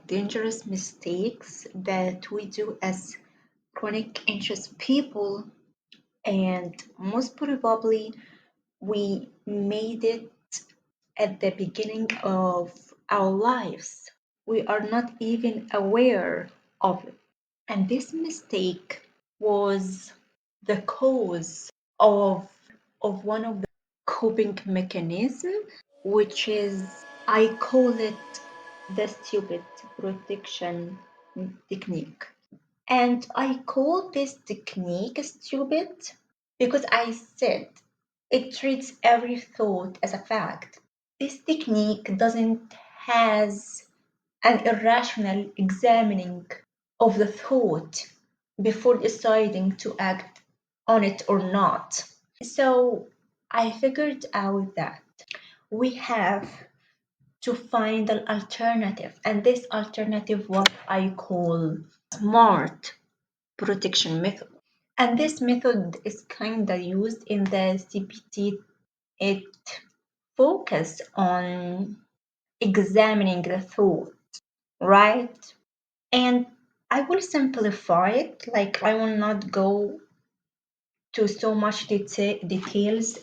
dangerous mistakes that we do as chronic anxious people, and most probably we made it at the beginning of our lives. We are not even aware of it. And this mistake was the cause of, of one of the coping mechanism, which is, I call it the stupid protection technique. And I call this technique stupid because I said it treats every thought as a fact. This technique doesn't has an irrational examining of the thought before deciding to act on it or not. So I figured out that we have to find an alternative, and this alternative what I call smart protection method. And this method is kind of used in the CPT. It focuses on examining the thought, right? And I will simplify it, like I will not go to so much details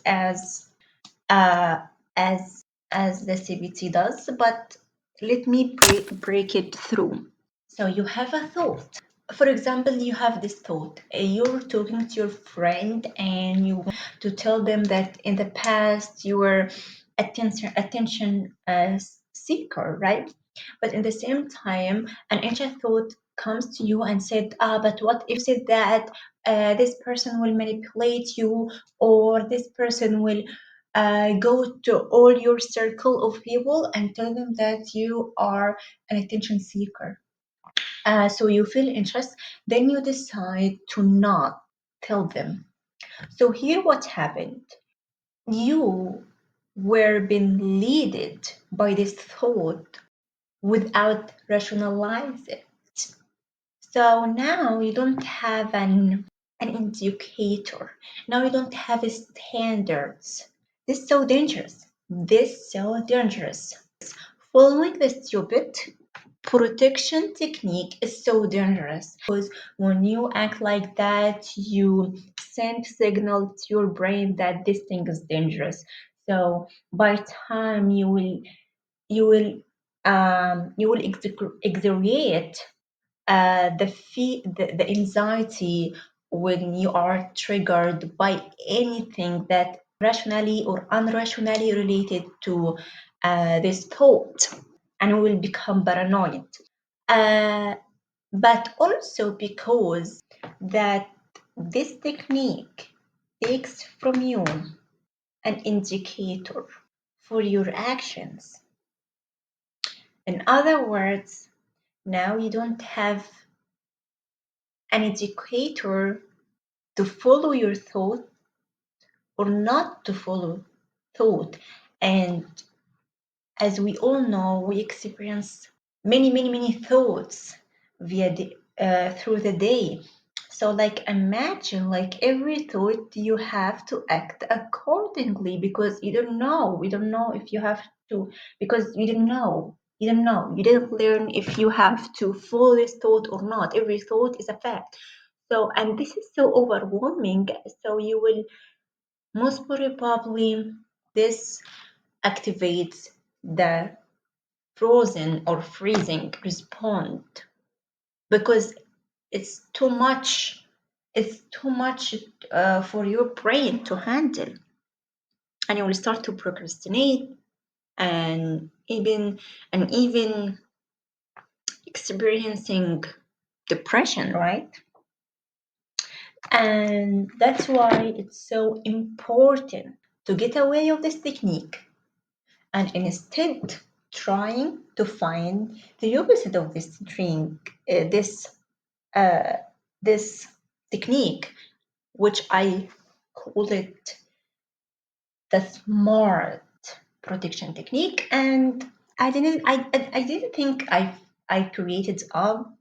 uh, as as the CBT does, but let me break it through. So you have a thought. For example, you have this thought. You're talking to your friend and you want to tell them that in the past you were attention seeker, right? But in the same time, an anxious thought comes to you and said, but what if said that this person will manipulate you, or this person will go to all your circle of people and tell them that you are an attention seeker. So you feel interest, then you decide to not tell them. So here what happened, you were being led by this thought without rationalize it. So now you don't have an indicator. Now you don't have standards. This is so dangerous. This is so dangerous. Following the stupid protection technique is so dangerous because when you act like that, you send signal to your brain that this thing is dangerous. So by time you will exaggerate the anxiety when you are triggered by anything that rationally or unrationally related to this thought, and you will become paranoid. Uh, but also because that this technique takes from you an indicator for your actions. In other words, now you don't have an indicator to follow your thought or not to follow thought. And as we all know, we experience many thoughts through the day. So like imagine like every thought you have to act accordingly, because you don't know. We don't know if you have to, because you didn't know. You don't know. You didn't learn if you have to follow this thought or not. Every thought is a fact. So, and this is so overwhelming. So you will most probably, this activates the frozen or freezing response, because it's too much. It's too much for your brain to handle, and you will start to procrastinate and even experiencing depression, right? And that's why it's so important to get away of this technique and instead trying to find the opposite of this uh, this technique, which I call it the smart protection technique. And I didn't think I created up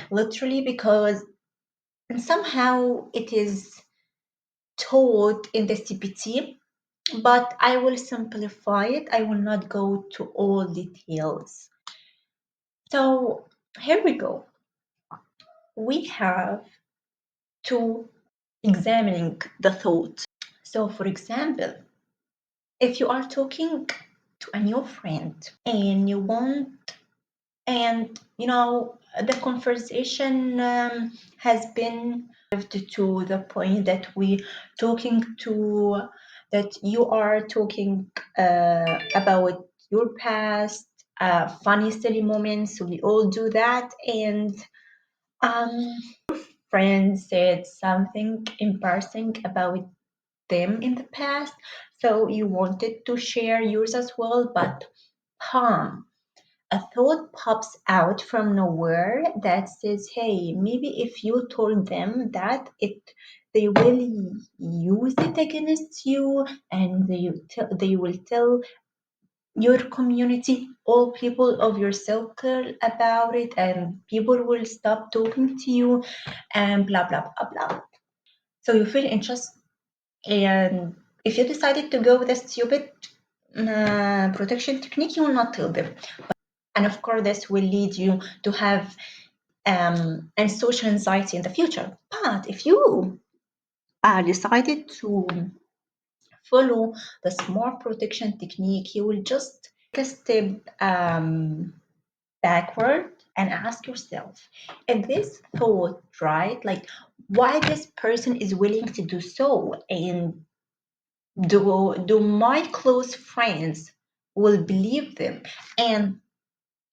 literally, because somehow it is taught in the CPT, but I will simplify it. I will not go to all details. So here we go. We have to examining the thought. So for example, if you are talking to a new friend and you want, and you know the conversation has been to the point that we talking to that you are talking about your past, funny silly moments, we all do that, and um friend said something embarrassing about them in the past, so you wanted to share yours as well, but huh, a thought pops out from nowhere that says, hey, maybe if you told them that, they will use it against you, and they will tell your community, all people of your circle about it, and people will stop talking to you, and blah blah blah blah. So you feel anxious, and if you decided to go with a stupid protection technique, you will not tell them. And of course, this will lead you to have and social anxiety in the future. But if you decided to follow the smart protection technique, you will just take a step backward and ask yourself, and this thought, right? Like, why this person is willing to do so, and do my close friends will believe them? And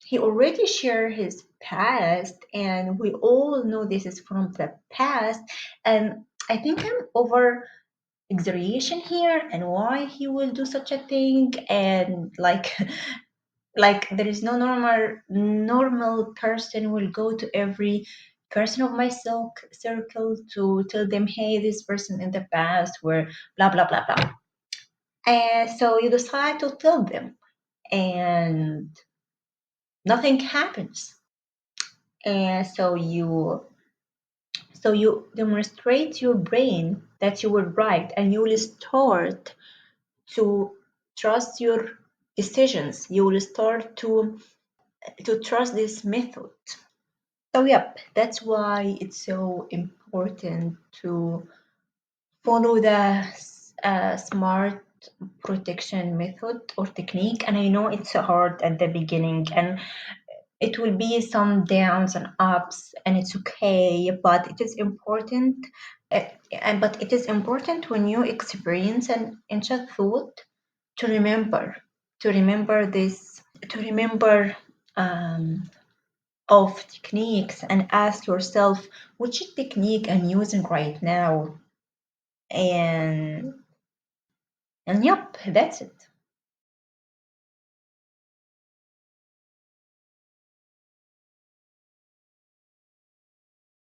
he already shared his past, and we all know this is from the past, and I think I'm over exaggeration here, and why he will do such a thing, and like like there is no normal person will go to every person of my circle to tell them, hey, this person in the past were blah blah blah blah, and so you decide to tell them, and nothing happens. And so you demonstrate your brain that you were right, and you will start to trust your decisions. You will start to trust this method. So yep, that's why it's so important to follow the smart protection method or technique. And I know it's hard at the beginning, and it will be some downs and ups, and it's okay, but it is important. But it is important when you experience an anxious thought to remember this, to remember um, of techniques, and ask yourself which technique I'm using right now, and yep, that's it.